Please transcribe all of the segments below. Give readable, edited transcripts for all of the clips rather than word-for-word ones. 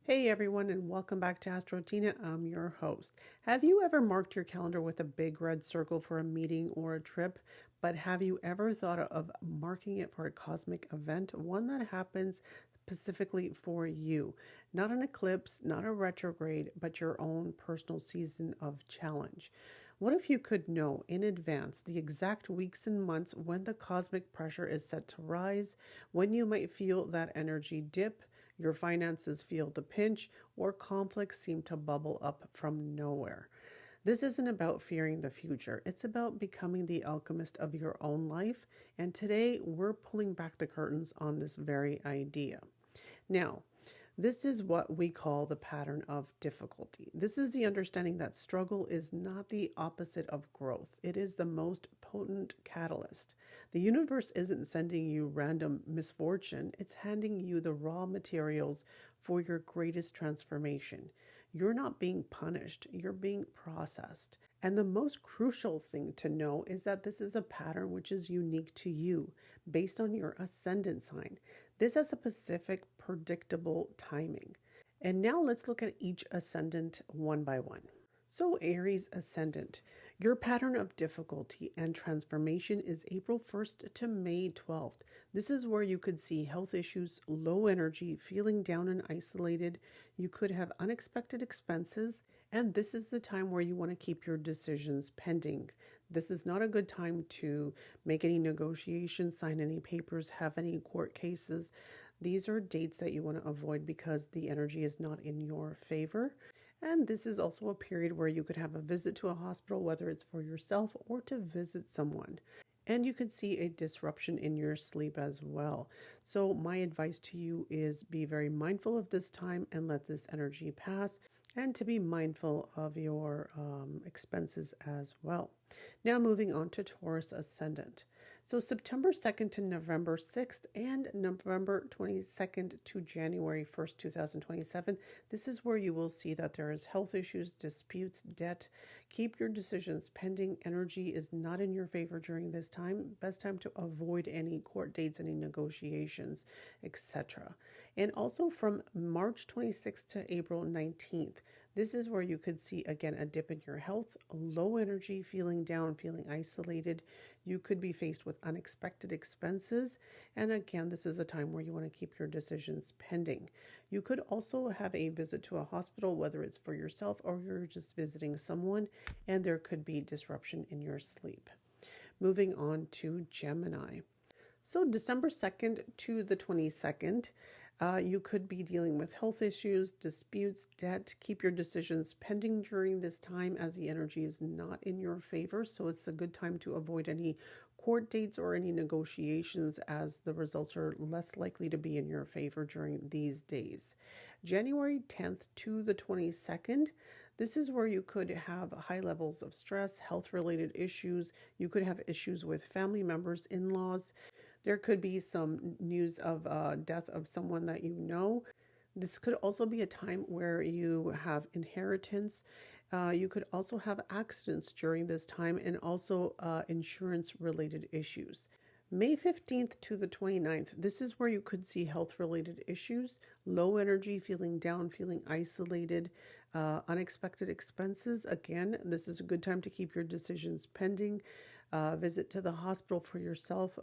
Hey everyone, and welcome back to Astro Tina. I'm your host. Have you ever marked your calendar with a big red circle for a meeting or a trip? But have you ever thought of marking it for a cosmic event, one that happens specifically for you? Not an eclipse, not a retrograde, but your own personal season of challenge. What if you could know in advance the exact weeks and months when the cosmic pressure is set to rise, when you might feel that energy dip, your finances feel the pinch, or conflicts seem to bubble up from nowhere? This isn't about fearing the future. It's about becoming the alchemist of your own life. And today we're pulling back the curtains on this very idea. Now, this is what we call the pattern of difficulty. This is the understanding that struggle is not the opposite of growth. It is the most potent catalyst. The universe isn't sending you random misfortune, it's handing you the raw materials for your greatest transformation. You're not being punished, you're being processed. And the most crucial thing to know is that this is a pattern which is unique to you based on your ascendant sign. This has a specific, predictable timing. And now let's look at each ascendant one by one. So, Aries ascendant, your pattern of difficulty and transformation is April 1st to May 12th. This is where you could see health issues, low energy, feeling down and isolated. You could have unexpected expenses, and this is the time where you want to keep your decisions pending. This is not a good time to make any negotiations, sign any papers, have any court cases. These are dates that you want to avoid because the energy is not in your favor. And this is also a period where you could have a visit to a hospital, whether it's for yourself or to visit someone. And you could see a disruption in your sleep as well. So my advice to you is be very mindful of this time and let this energy pass, and to be mindful of your expenses as well. Now moving on to Taurus ascendant. So September 2nd to November 6th and November 22nd to January 1st, 2027. This is where you will see that there is health issues, disputes, debt. Keep your decisions pending. Energy is not in your favor during this time. Best time to avoid any court dates, any negotiations, etc. And also from March 26th to April 19th. This is where you could see, again, a dip in your health, low energy, feeling down, feeling isolated. You could be faced with unexpected expenses. And again, this is a time where you want to keep your decisions pending. You could also have a visit to a hospital, whether it's for yourself or you're just visiting someone, and there could be disruption in your sleep. Moving on to Gemini. So December 2nd to the 22nd, you could be dealing with health issues, disputes, debt. Keep your decisions pending during this time as the energy is not in your favor. So it's a good time to avoid any court dates or any negotiations, as the results are less likely to be in your favor during these days. January 10th to the 22nd, this is where you could have high levels of stress, health-related issues. You could have issues with family members, in-laws. There could be some news of death of someone that you know. This could also be a time where you have inheritance. You could also have accidents during this time, and also insurance-related issues. May 15th to the 29th, this is where you could see health-related issues, low energy, feeling down, feeling isolated, unexpected expenses. Again, this is a good time to keep your decisions pending. Visit to the hospital for yourself,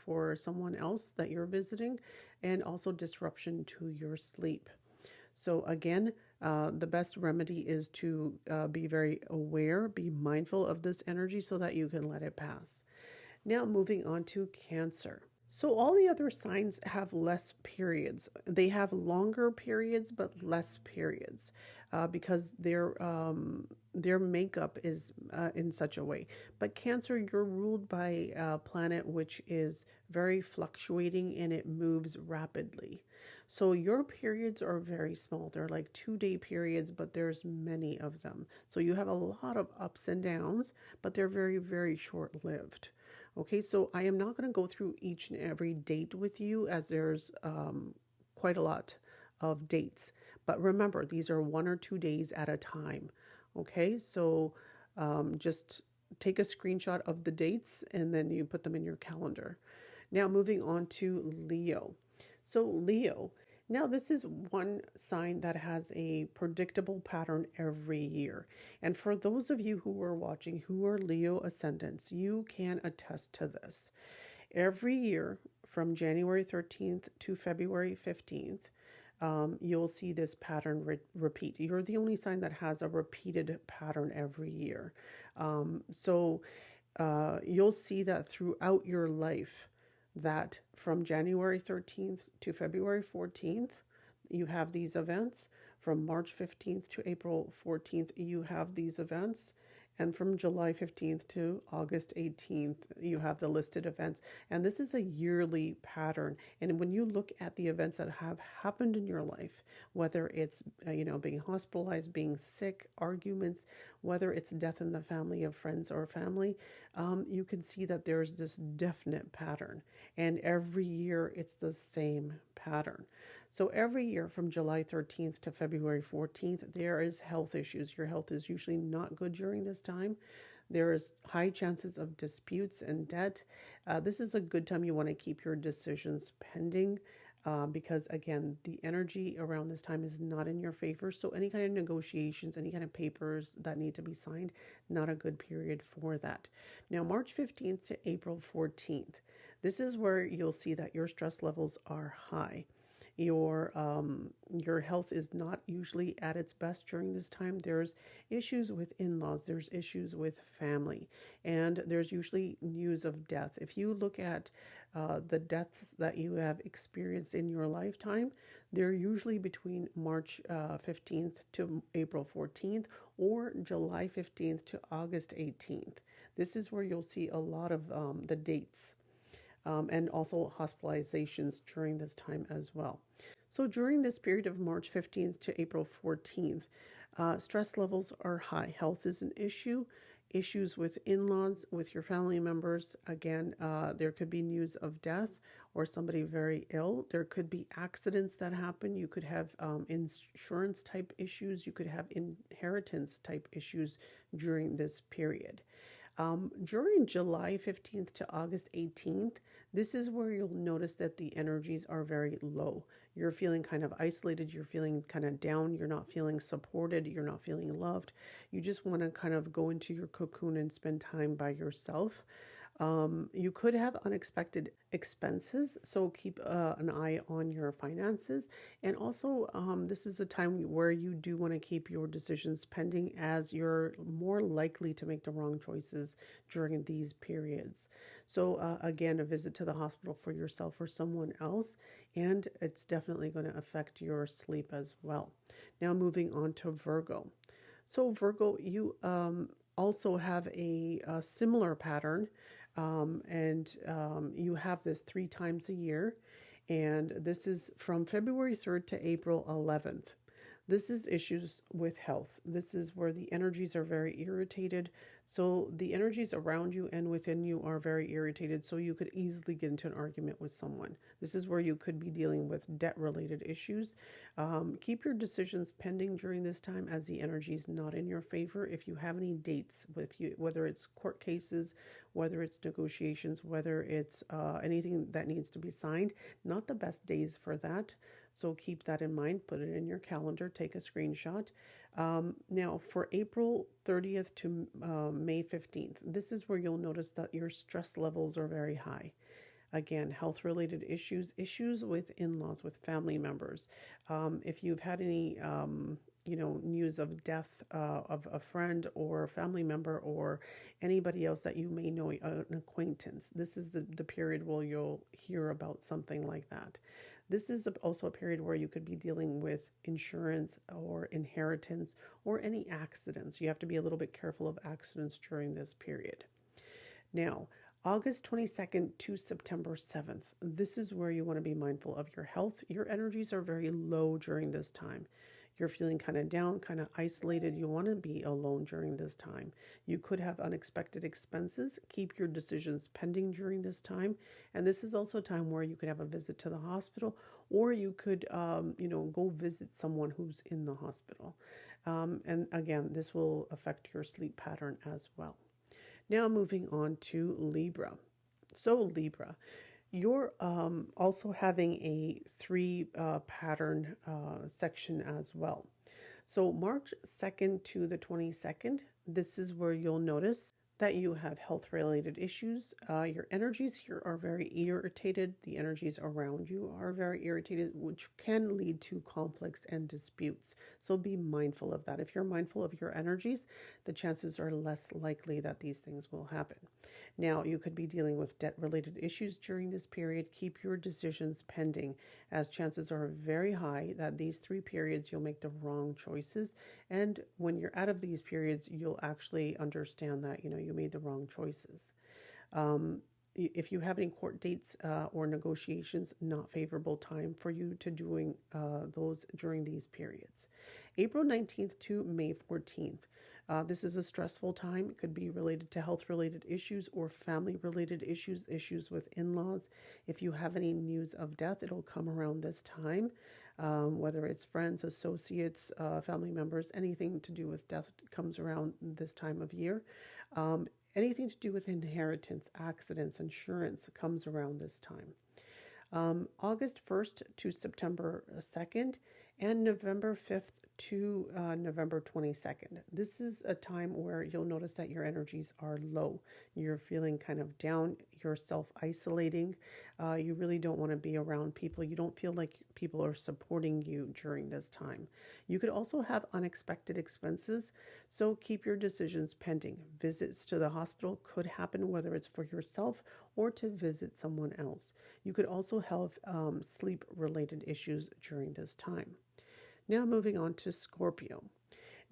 for someone else that you're visiting, and also disruption to your sleep. So again, the best remedy is to be very aware, be mindful of this energy so that you can let it pass. Now moving on to Cancer. So all the other signs have less periods. They have longer periods but less periods because their makeup is in such a way. But Cancer, you're ruled by a planet which is very fluctuating and it moves rapidly. So your periods are very small. They're like 2-day periods, but there's many of them. So you have a lot of ups and downs, but they're very, very short-lived. Okay, so I am not going to go through each and every date with you, as there's quite a lot of dates. But remember, these are 1 or 2 days at a time. Okay, so just take a screenshot of the dates and then you put them in your calendar. Now moving on to Leo. So Leo, Now, this is one sign that has a predictable pattern every year. And for those of you who are watching who are Leo ascendants, you can attest to this. Every year from January 13th to February 15th, you'll see this pattern repeat. You're the only sign that has a repeated pattern every year. You'll see that throughout your life, that from January 13th to February 14th, you have these events. From March 15th to April 14th, you have these events. And from July 15th to August 18th, you have the listed events. And this is a yearly pattern. And when you look at the events that have happened in your life, whether it's, being hospitalized, being sick, arguments, whether it's death in the family of friends or family, you can see that there's this definite pattern. And every year it's the same pattern. So every year from July 13th to February 14th, there is health issues. Your health is usually not good during this time. There is high chances of disputes and debt. This is a good time you want to keep your decisions pending because, again, the energy around this time is not in your favor. So any kind of negotiations, any kind of papers that need to be signed, not a good period for that. Now, March 15th to April 14th, this is where you'll see that your stress levels are high. Your health is not usually at its best during this time. There's issues with in-laws, there's issues with family, and there's usually news of death. If you look at the deaths that you have experienced in your lifetime, they're usually between March 15th to April 14th or July 15th to August 18th. This is where you'll see a lot of the dates. And also hospitalizations during this time as well. So during this period of March 15th to April 14th, stress levels are high. Health is an issue. Issues with in-laws, with your family members. Again, there could be news of death or somebody very ill. There could be accidents that happen. You could have insurance type issues. You could have inheritance type issues during this period. During July 15th to August 18th, this is where you'll notice that the energies are very low. You're feeling kind of isolated. You're feeling kind of down. You're not feeling supported. You're not feeling loved. You just want to kind of go into your cocoon and spend time by yourself. You could have unexpected expenses, so keep an eye on your finances. And also, this is a time where you do want to keep your decisions pending, as you're more likely to make the wrong choices during these periods. So again, a visit to the hospital for yourself or someone else, and it's definitely going to affect your sleep as well. Now moving on to Virgo. So Virgo, you also have a similar pattern. You have this 3 times a year, and this is from February 3rd to April 11th. This is issues with health. This is where the energies are very irritated. So the energies around you and within you are very irritated. So you could easily get into an argument with someone. This is where you could be dealing with debt-related issues. Keep your decisions pending during this time, as the energy is not in your favor. If you have any dates, whether it's court cases, whether it's negotiations, whether it's anything that needs to be signed, not the best days for that. So keep that in mind, put it in your calendar, take a screenshot. Now for April 30th to May 15th, this is where you'll notice that your stress levels are very high. Again, health-related issues with in-laws, with family members. If you've had any, news of death of a friend or a family member or anybody else that you may know, an acquaintance, this is the period where you'll hear about something like that. This is also a period where you could be dealing with insurance or inheritance or any accidents. You have to be a little bit careful of accidents during this period. Now, August 22nd to September 7th, this is where you want to be mindful of your health. Your energies are very low during this time. You're feeling kind of down, kind of isolated. You want to be alone during this time. You could have unexpected expenses. Keep your decisions pending during this time. And this is also a time where you could have a visit to the hospital, or you could, go visit someone who's in the hospital. And again, this will affect your sleep pattern as well. Now moving on to Libra. So Libra, You're also having a three pattern section as well. So March 2nd to the 22nd, this is where you'll notice that you have health related issues. Your energies here are very irritated. The energies around you are very irritated, which can lead to conflicts and disputes. So be mindful of that. If you're mindful of your energies, the chances are less likely that these things will happen. Now, you could be dealing with debt related issues during this period. Keep your decisions pending, as chances are very high that these three periods you'll make the wrong choices. And when you're out of these periods, you'll actually understand that, you made the wrong choices. If you have any court dates or negotiations, not favorable time for you to doing those during these periods. April 19th to May 14th. This is a stressful time. It could be related to health related issues or family related issues, issues with in laws. If you have any news of death, it'll come around this time, whether it's friends, associates, family members, anything to do with death comes around this time of year. Anything to do with inheritance, accidents, insurance comes around this time. August 1st to September 2nd, and November 5th to November 22nd. This is a time where you'll notice that your energies are low. You're feeling kind of down, you're self-isolating. You really don't want to be around people. You don't feel like people are supporting you during this time. You could also have unexpected expenses, so keep your decisions pending. Visits to the hospital could happen, whether it's for yourself or to visit someone else. You could also have sleep-related issues during this time. Now moving on to Scorpio.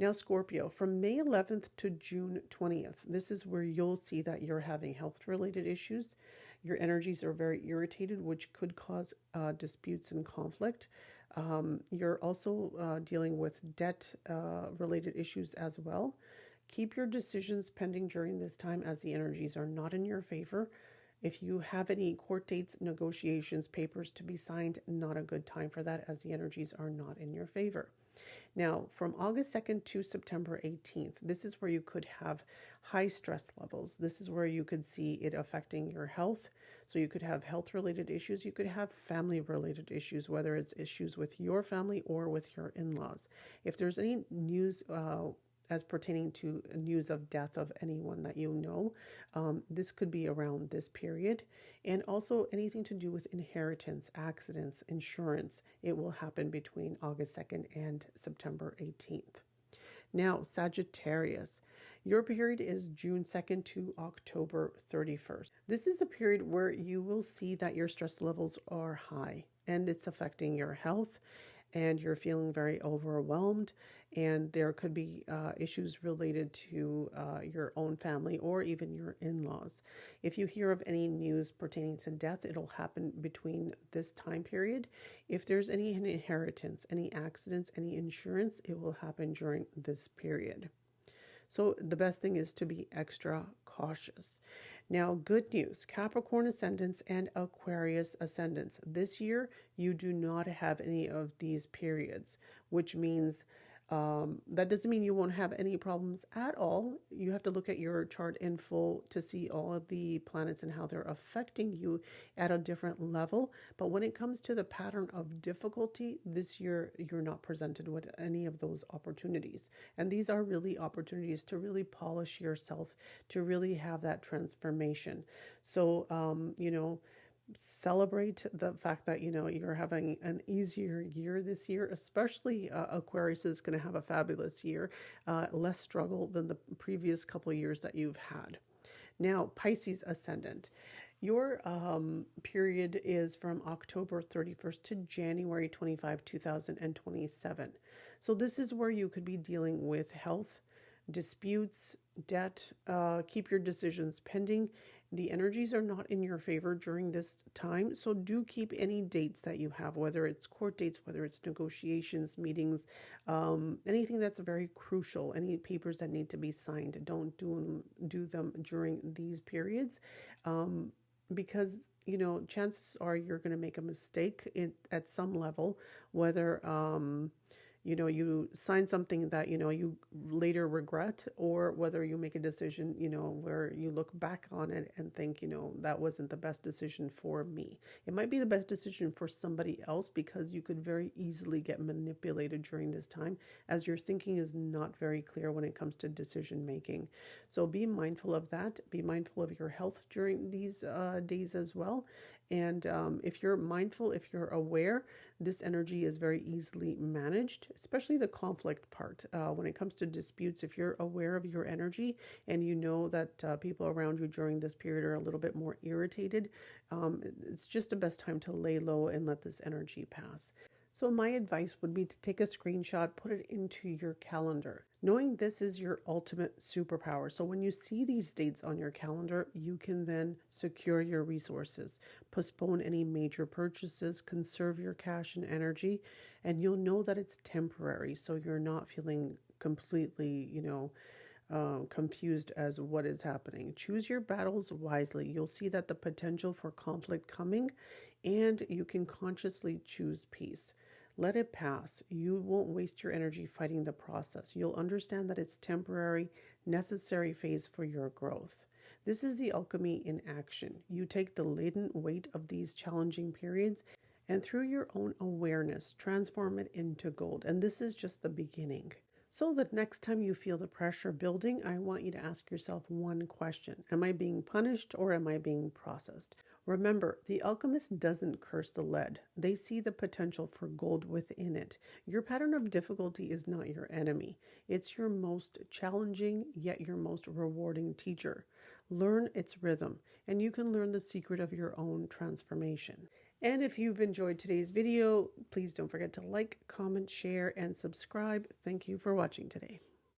Now, Scorpio, from May 11th to June 20th, this is where you'll see that you're having health-related issues. Your energies are very irritated, which could cause disputes and conflict. You're also dealing with debt-related issues as well. Keep your decisions pending during this time, as the energies are not in your favor. If you have any court dates, negotiations, papers to be signed, not a good time for that, as the energies are not in your favor. Now, from August 2nd to September 18th, this is where you could have high stress levels. This is where you could see it affecting your health. So you could have health-related issues. You could have family-related issues, whether it's issues with your family or with your in-laws. If there's any news as pertaining to news of death of anyone that you know, this could be around this period. And also anything to do with inheritance, accidents, insurance, it will happen between August 2nd and September 18th. Now, Sagittarius, your period is June 2nd to October 31st. This is a period where you will see that your stress levels are high and it's affecting your health, and you're feeling very overwhelmed, and there could be issues related to your own family or even your in-laws. If you hear of any news pertaining to death, it'll happen between this time period. If there's any inheritance, any accidents, any insurance, it will happen during this period. So the best thing is to be extra cautious. Now, good news, Capricorn ascendants and Aquarius ascendants. This year, you do not have any of these periods, which means that doesn't mean you won't have any problems at all. You have to look at your chart in full to see all of the planets and how they're affecting you at a different level. But when it comes to the pattern of difficulty, this year you're not presented with any of those opportunities. And these are really opportunities to really polish yourself, to really have that transformation. So, celebrate the fact that you're having an easier year this year. Especially Aquarius is going to have a fabulous year, less struggle than the previous couple of years that you've had. Now, Pisces ascendant, your period is from October 31st to January 25, 2027. So this is where you could be dealing with health, disputes, debt. Keep your decisions pending. The energies are not in your favor during this time, so do keep any dates that you have, whether it's court dates, whether it's negotiations, meetings, anything that's very crucial, any papers that need to be signed. Don't do them during these periods, because chances are you're going to make a mistake at some level, whether you sign something that, you later regret, or whether you make a decision, where you look back on it and think, that wasn't the best decision for me. It might be the best decision for somebody else, because you could very easily get manipulated during this time, as your thinking is not very clear when it comes to decision making. So be mindful of that. Be mindful of your health during these days as well. And if you're mindful, if you're aware, this energy is very easily managed, especially the conflict part. When it comes to disputes, if you're aware of your energy and you know that people around you during this period are a little bit more irritated, it's just the best time to lay low and let this energy pass. So my advice would be to take a screenshot, put it into your calendar, knowing this is your ultimate superpower. So when you see these dates on your calendar, you can then secure your resources, postpone any major purchases, conserve your cash and energy, and you'll know that it's temporary. So you're not feeling completely, confused as what is happening. Choose your battles wisely. You'll see that the potential for conflict coming, and you can consciously choose peace. Let it pass. You won't waste your energy fighting the process. You'll understand that it's temporary, necessary phase for your growth. This is the alchemy in action. You take the latent weight of these challenging periods, and through your own awareness, transform it into gold. And this is just the beginning. So that next time you feel the pressure building, I want you to ask yourself one question. Am I being punished, or am I being processed? Remember, the alchemist doesn't curse the lead. They see the potential for gold within it. Your pattern of difficulty is not your enemy. It's your most challenging, yet your most rewarding teacher. Learn its rhythm, and you can learn the secret of your own transformation. And if you've enjoyed today's video, please don't forget to like, comment, share, and subscribe. Thank you for watching today.